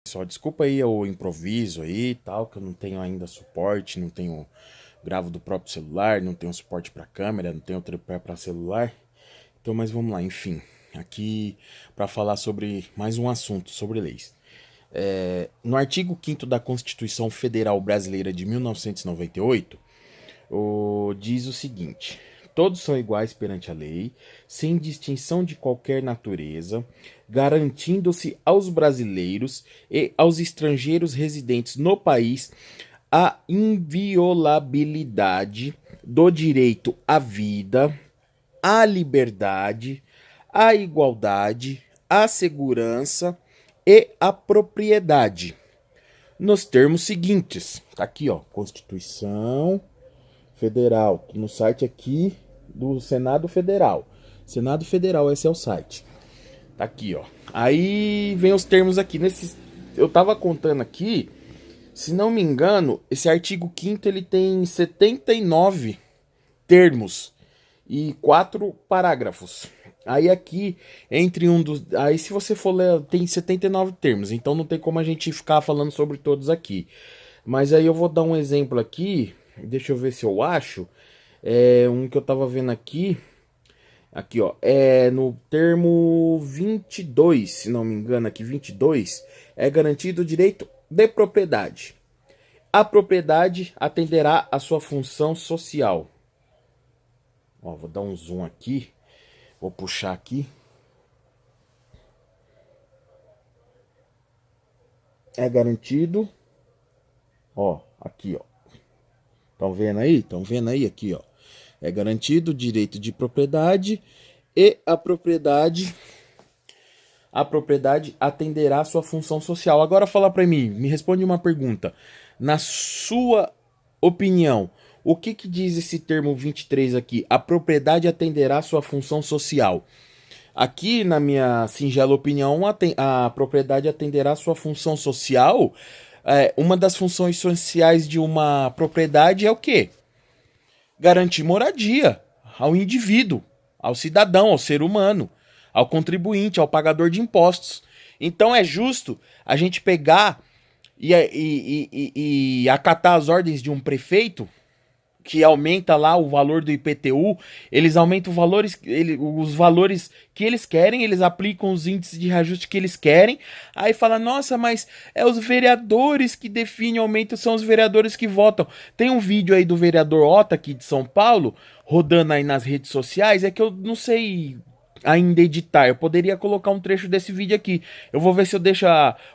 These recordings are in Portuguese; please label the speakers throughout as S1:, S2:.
S1: Só desculpa aí o improviso aí e tal, que eu não tenho ainda suporte, não tenho gravo do próprio celular, não tenho suporte para câmera, não tenho tripé para celular. Então, mas vamos lá, enfim, aqui para falar sobre mais um assunto sobre leis. No artigo 5º da Constituição Federal Brasileira de 1998, diz o seguinte: todos são iguais perante a lei, sem distinção de qualquer natureza, garantindo-se aos brasileiros e aos estrangeiros residentes no país a inviolabilidade do direito à vida, à liberdade, à igualdade, à segurança e à propriedade. Nos termos seguintes, tá aqui, ó, Constituição Federal, no site aqui do Senado Federal. Senado Federal, esse é o site. Tá aqui, ó. Aí vem os termos aqui. Eu tava contando aqui, se não me engano, esse artigo 5º ele tem 79 termos e 4 parágrafos. Aí aqui, entre um dos... Aí se você for ler, tem 79 termos, então não tem como a gente ficar falando sobre todos aqui. Mas aí eu vou dar um exemplo aqui, deixa eu ver se eu acho. Um que eu tava vendo aqui, ó, no termo 22, se não me engano aqui, 22, é garantido o direito de propriedade. A propriedade atenderá à sua função social. Ó, vou dar um zoom aqui. Vou puxar aqui. É garantido. Ó, aqui, ó. Estão vendo aí? Estão vendo aí? Aqui, ó. É garantido o direito de propriedade e a propriedade atenderá à sua função social. Agora fala para mim, me responde uma pergunta. Na sua opinião, o que diz esse termo 23 aqui? A propriedade atenderá à sua função social. Aqui, na minha singela opinião, a propriedade atenderá à sua função social. Uma das funções sociais de uma propriedade é o quê? Garantir moradia ao indivíduo, ao cidadão, ao ser humano, ao contribuinte, ao pagador de impostos. Então é justo a gente pegar e acatar as ordens de um prefeito que aumenta lá o valor do IPTU, eles aumentam os valores que eles querem, eles aplicam os índices de reajuste que eles querem, aí fala, nossa, mas é os vereadores que definem o aumento, são os vereadores que votam. Tem um vídeo aí do vereador Ota aqui de São Paulo, rodando aí nas redes sociais, é que eu não sei ainda editar, eu poderia colocar um trecho desse vídeo aqui, eu vou ver se eu deixo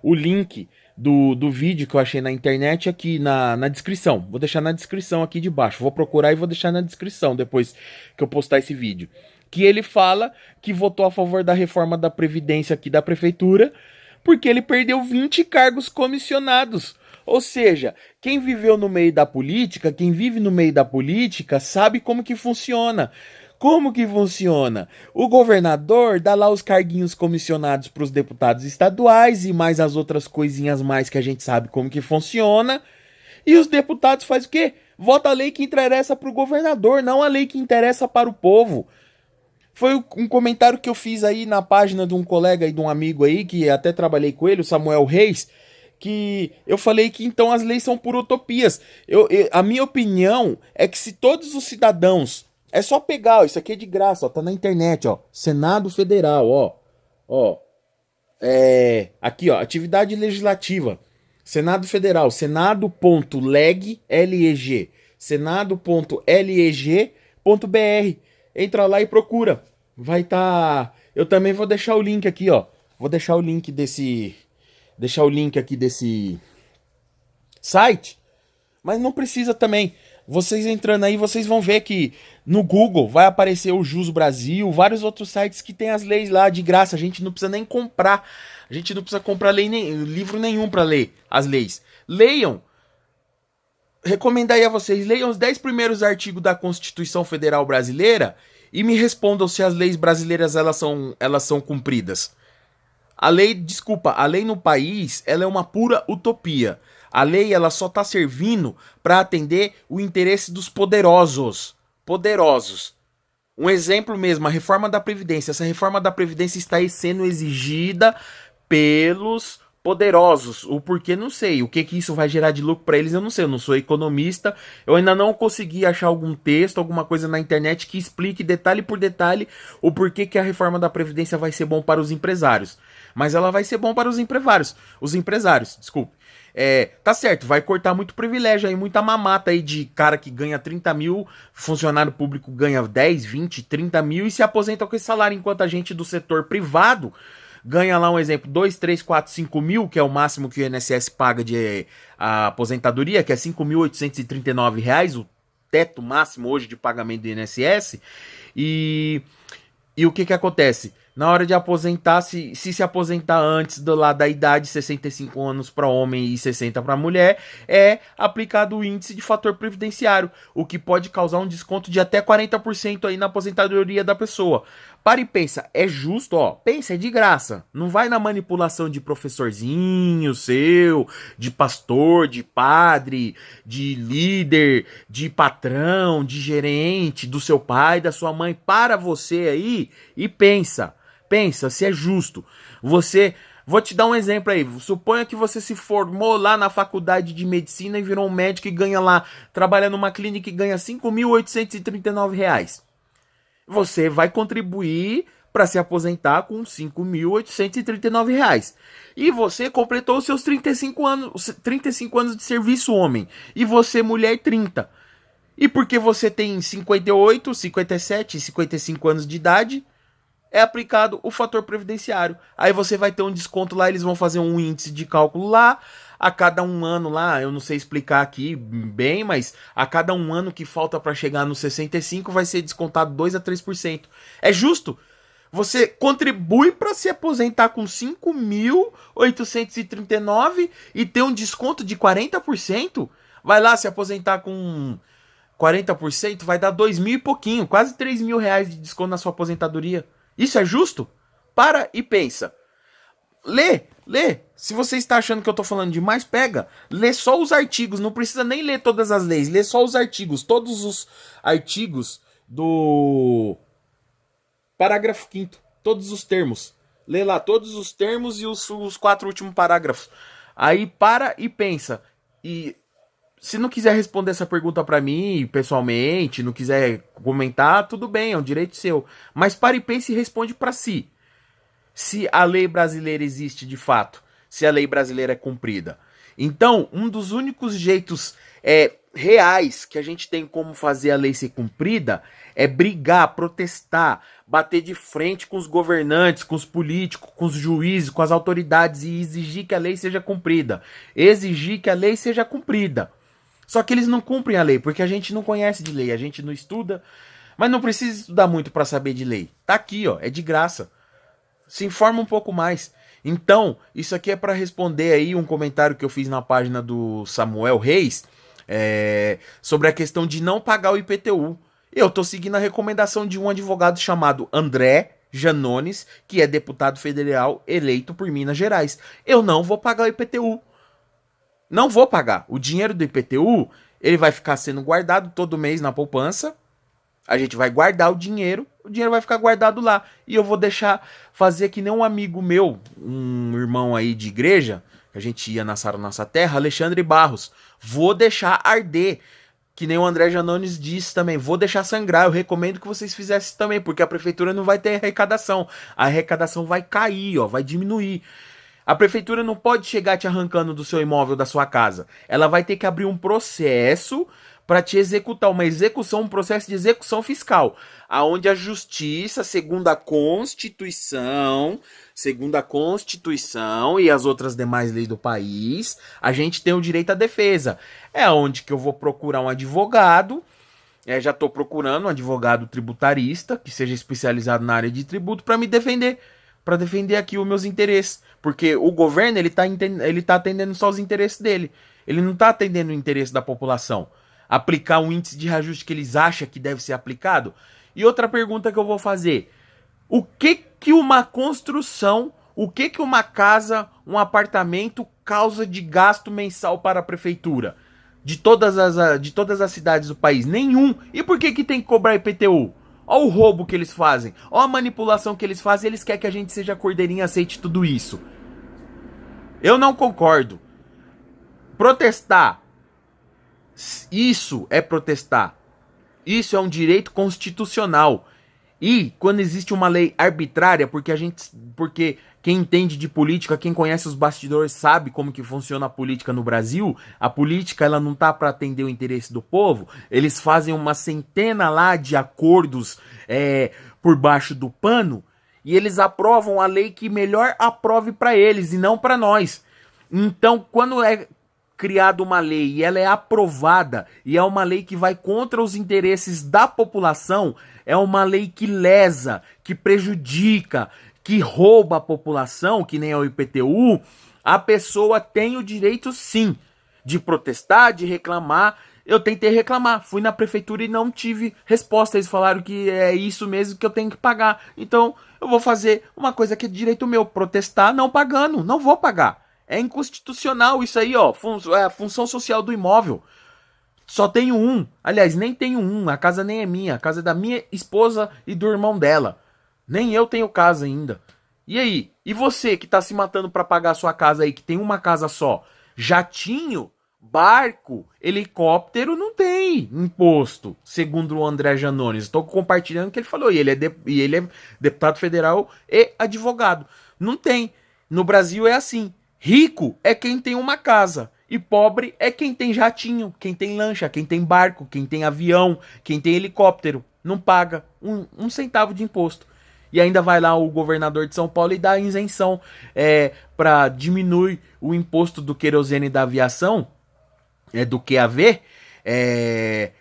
S1: o link do vídeo que eu achei na internet aqui na descrição. Vou deixar na descrição aqui de baixo. Vou procurar e vou deixar na descrição depois que eu postar esse vídeo. Que ele fala que votou a favor da reforma da Previdência aqui da Prefeitura porque ele perdeu 20 cargos comissionados. Ou seja, quem viveu no meio da política, quem vive no meio da política, sabe como que funciona. Como que funciona? O governador dá lá os carguinhos comissionados para os deputados estaduais e mais as outras coisinhas mais que a gente sabe como que funciona. E os deputados fazem o quê? Vota a lei que interessa para o governador, não a lei que interessa para o povo. Foi um comentário que eu fiz aí na página de um colega e de um amigo aí, que até trabalhei com ele, o Samuel Reis, que eu falei que então as leis são por utopias. A minha opinião é que se todos os cidadãos é só pegar, ó, isso aqui é de graça, ó, tá na internet, ó. Senado Federal, ó. Ó. Aqui, ó, atividade legislativa. Senado Federal, senado.leg, L-E-G, senado.leg.br. Entra lá e procura. Vai tá. Eu também vou deixar o link aqui, ó. Vou deixar o link desse site, mas não precisa também. Vocês entrando aí, vocês vão ver que no Google vai aparecer o Jus Brasil, vários outros sites que tem as leis lá de graça. A gente não precisa nem comprar. A gente não precisa comprar livro nenhum para ler as leis. Leiam. Recomendo aí a vocês, leiam os 10 primeiros artigos da Constituição Federal Brasileira e me respondam se as leis brasileiras elas são cumpridas. A lei no país, ela é uma pura utopia. A lei, ela só tá servindo para atender o interesse dos poderosos. Poderosos. Um exemplo mesmo, a reforma da Previdência. Essa reforma da Previdência está aí sendo exigida pelos poderosos. O porquê, não sei. O que que isso vai gerar de lucro para eles, eu não sei. Eu não sou economista. Eu ainda não consegui achar algum texto, alguma coisa na internet que explique detalhe por detalhe o porquê que a reforma da Previdência vai ser bom para os empresários. Mas ela vai ser bom para os empresários. Os empresários, desculpe. Tá certo, vai cortar muito privilégio aí, muita mamata aí de cara que ganha 30 mil, funcionário público ganha 10, 20, 30 mil e se aposenta com esse salário, enquanto a gente do setor privado ganha lá um exemplo, 2, 3, 4, 5 mil, que é o máximo que o INSS paga de a aposentadoria, que é R$ 5.839, o teto máximo hoje de pagamento do INSS. E o que que acontece? Na hora de aposentar, se aposentar antes da idade, 65 anos para homem e 60 para mulher, é aplicado o índice de fator previdenciário, o que pode causar um desconto de até 40% aí na aposentadoria da pessoa. Para e pensa, é justo, ó, pensa, é de graça. Não vai na manipulação de professorzinho seu, de pastor, de padre, de líder, de patrão, de gerente, do seu pai, da sua mãe, para você aí e pensa. Pensa se é justo. Vou te dar um exemplo aí. Suponha que você se formou lá na faculdade de medicina e virou um médico e ganha lá, trabalha numa clínica e ganha R$ 5.839. Você vai contribuir para se aposentar com R$ 5.839. E você completou os seus 35 anos de serviço, homem. E você, mulher, 30. E porque você tem 58, 57, 55 anos de idade, é aplicado o fator previdenciário. Aí você vai ter um desconto lá, eles vão fazer um índice de cálculo lá, a cada um ano lá, eu não sei explicar aqui bem, mas a cada um ano que falta para chegar no 65 vai ser descontado 2 a 3%. É justo? Você contribui para se aposentar com 5.839 e ter um desconto de 40%? Vai lá se aposentar com 40%, vai dar 2 mil e pouquinho, quase 3 mil reais de desconto na sua aposentadoria. Isso é justo? Para e pensa. Lê. Se você está achando que eu estou falando demais, pega. Lê só os artigos, não precisa nem ler todas as leis. Lê só os artigos, todos os artigos do parágrafo 5º, todos os termos. Lê lá todos os termos e os 4 últimos parágrafos. Aí para e pensa. E se não quiser responder essa pergunta pra mim pessoalmente, não quiser comentar, tudo bem, é um direito seu. Mas pare e pense e responde pra si. Se a lei brasileira existe de fato, se a lei brasileira é cumprida. Então, um dos únicos jeitos reais que a gente tem como fazer a lei ser cumprida é brigar, protestar, bater de frente com os governantes, com os políticos, com os juízes, com as autoridades e exigir que a lei seja cumprida. Exigir que a lei seja cumprida. Só que eles não cumprem a lei, porque a gente não conhece de lei, a gente não estuda, mas não precisa estudar muito para saber de lei. Tá aqui, ó, é de graça. Se informa um pouco mais. Então, isso aqui é para responder aí um comentário que eu fiz na página do Samuel Reis, sobre a questão de não pagar o IPTU. Eu tô seguindo a recomendação de um advogado chamado André Janones, que é deputado federal eleito por Minas Gerais. Eu não vou pagar o IPTU. Não vou pagar. O dinheiro do IPTU, ele vai ficar sendo guardado todo mês na poupança. A gente vai guardar o dinheiro vai ficar guardado lá. E eu vou deixar fazer que nem um amigo meu, um irmão aí de igreja, que a gente ia na Sara Nossa Terra, Alexandre Barros. Vou deixar arder. Que nem o André Janones disse também. Vou deixar sangrar. Eu recomendo que vocês fizessem também, porque a prefeitura não vai ter arrecadação. A arrecadação vai cair, ó, vai diminuir. A prefeitura não pode chegar te arrancando do seu imóvel, da sua casa. Ela vai ter que abrir um processo para te executar, um processo de execução fiscal, aonde a justiça, segundo a Constituição e as outras demais leis do país, a gente tem o direito à defesa. É onde que eu vou procurar um advogado. Já estou procurando um advogado tributarista que seja especializado na área de tributo para me defender. Para defender aqui os meus interesses. Porque o governo, ele tá atendendo só os interesses dele. Ele não tá atendendo o interesse da população. Aplicar um índice de reajuste que eles acham que deve ser aplicado. E outra pergunta que eu vou fazer. O que uma construção, o que uma casa, um apartamento causa de gasto mensal para a prefeitura? De todas as cidades do país? Nenhum. E por que tem que cobrar IPTU? Olha o roubo que eles fazem. Olha a manipulação que eles fazem. Eles querem que a gente seja cordeirinho e aceite tudo isso. Eu não concordo. Protestar, isso é protestar. Isso é um direito constitucional. E quando existe uma lei arbitrária, porque quem entende de política, quem conhece os bastidores sabe como que funciona a política no Brasil. A política ela não tá para atender o interesse do povo. Eles fazem uma centena lá de acordos por baixo do pano e eles aprovam a lei que melhor aprove para eles e não para nós. Então, quando é criada uma lei e ela é aprovada e é uma lei que vai contra os interesses da população, é uma lei que lesa, que prejudica, que rouba a população, que nem é o IPTU, a pessoa tem o direito sim de protestar, de reclamar. Eu tentei reclamar, fui na prefeitura e não tive resposta. Eles falaram que é isso mesmo que eu tenho que pagar. Então eu vou fazer uma coisa que é direito meu, protestar não pagando, não vou pagar. É inconstitucional isso aí, ó. É a função social do imóvel. Só tenho um. Aliás, nem tenho um. A casa nem é minha. A casa é da minha esposa e do irmão dela. Nem eu tenho casa ainda. E aí? E você que tá se matando pra pagar a sua casa aí, que tem uma casa só? Jatinho, barco, helicóptero não tem imposto, segundo o André Janones. Estou compartilhando o que ele falou. E ele é deputado federal e advogado. Não tem. No Brasil é assim. Rico é quem tem uma casa. E pobre é quem tem jatinho, quem tem lancha, quem tem barco, quem tem avião, quem tem helicóptero. Não paga um centavo de imposto. E ainda vai lá o governador de São Paulo e dá isenção para diminuir o imposto do querosene da aviação, do QAV,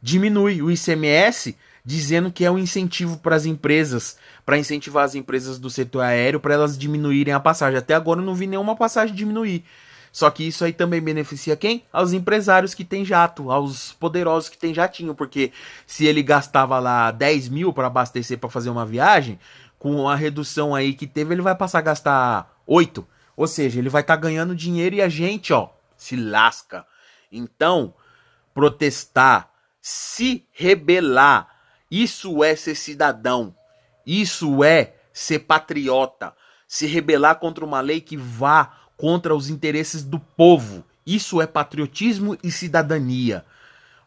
S1: diminui o ICMS, dizendo que é um incentivo para as empresas, para incentivar as empresas do setor aéreo, para elas diminuírem a passagem. Até agora eu não vi nenhuma passagem diminuir. Só que isso aí também beneficia quem? Aos empresários que tem jato, aos poderosos que tem jatinho, porque se ele gastava lá 10 mil para abastecer para fazer uma viagem, com a redução aí que teve, ele vai passar a gastar 8. Ou seja, ele vai estar ganhando dinheiro e a gente, ó, se lasca. Então, protestar, se rebelar, isso é ser cidadão. Isso é ser patriota. Se rebelar contra uma lei que vá contra os interesses do povo. Isso é patriotismo e cidadania.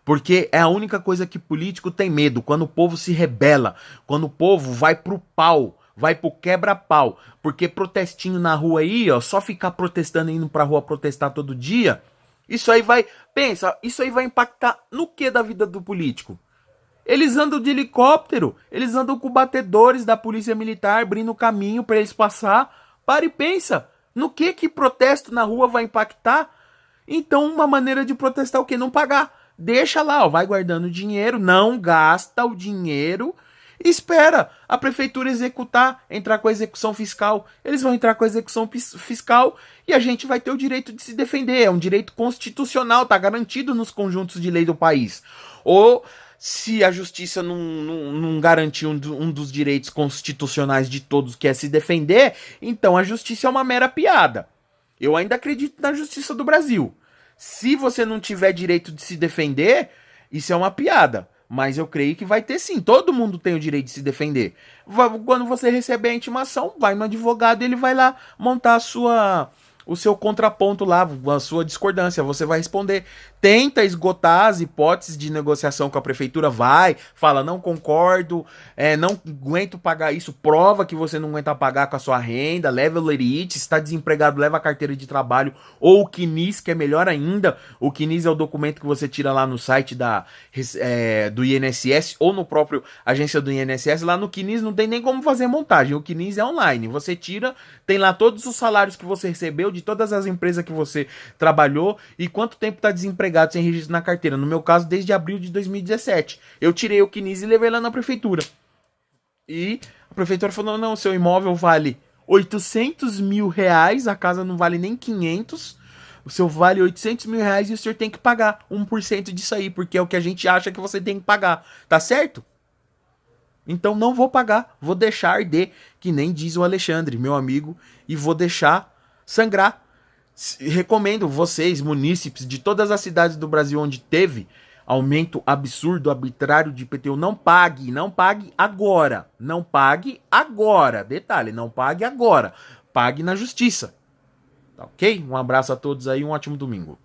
S1: Porque é a única coisa que político tem medo, quando o povo se rebela, quando o povo vai pro pau, vai pro quebra-pau. Porque protestinho na rua aí, ó, só ficar protestando, indo pra rua protestar todo dia, isso aí vai, pensa, isso aí vai impactar no que da vida do político? Eles andam de helicóptero, eles andam com batedores da polícia militar, abrindo caminho para eles passar. Para e pensa, no que protesto na rua vai impactar? Então uma maneira de protestar é o quê? Não pagar. Deixa lá, ó, vai guardando dinheiro, não gasta o dinheiro, espera a prefeitura executar, entrar com a execução fiscal. Eles vão entrar com a execução fiscal e a gente vai ter o direito de se defender. É um direito constitucional, tá garantido nos conjuntos de lei do país. Ou se a justiça não garantir um dos direitos constitucionais de todos, que é se defender, então a justiça é uma mera piada. Eu ainda acredito na justiça do Brasil. Se você não tiver direito de se defender, isso é uma piada. Mas eu creio que vai ter sim. Todo mundo tem o direito de se defender. Quando você receber a intimação, vai no advogado e ele vai lá montar o seu contraponto lá, a sua discordância. Você vai responder. Tenta esgotar as hipóteses de negociação com a prefeitura. Vai, fala, não concordo, não aguento pagar isso. Prova que você não aguenta pagar com a sua renda. Leva o lerite. Se está desempregado, leva a carteira de trabalho. Ou o CNIS, que é melhor ainda. O CNIS é o documento que você tira lá no site do INSS ou no próprio agência do INSS. Lá no CNIS não tem nem como fazer montagem. O CNIS é online. Você tira, tem lá todos os salários que você recebeu de todas as empresas que você trabalhou e quanto tempo está desempregado sem registro na carteira. No meu caso, desde abril de 2017. Eu tirei o CNIS e levei lá na prefeitura. E a prefeitura falou, não, seu imóvel vale 800 mil reais, a casa não vale nem 500, o seu vale 800 mil reais e o senhor tem que pagar 1% disso aí, porque é o que a gente acha que você tem que pagar. Tá certo? Então não vou pagar, vou deixar arder, que nem diz o Alexandre, meu amigo, e vou deixar sangrar. Recomendo vocês, munícipes de todas as cidades do Brasil onde teve aumento absurdo, arbitrário de IPTU, não pague agora. Não pague agora. Detalhe, não pague agora. Pague na justiça. Tá ok? Um abraço a todos aí, um ótimo domingo.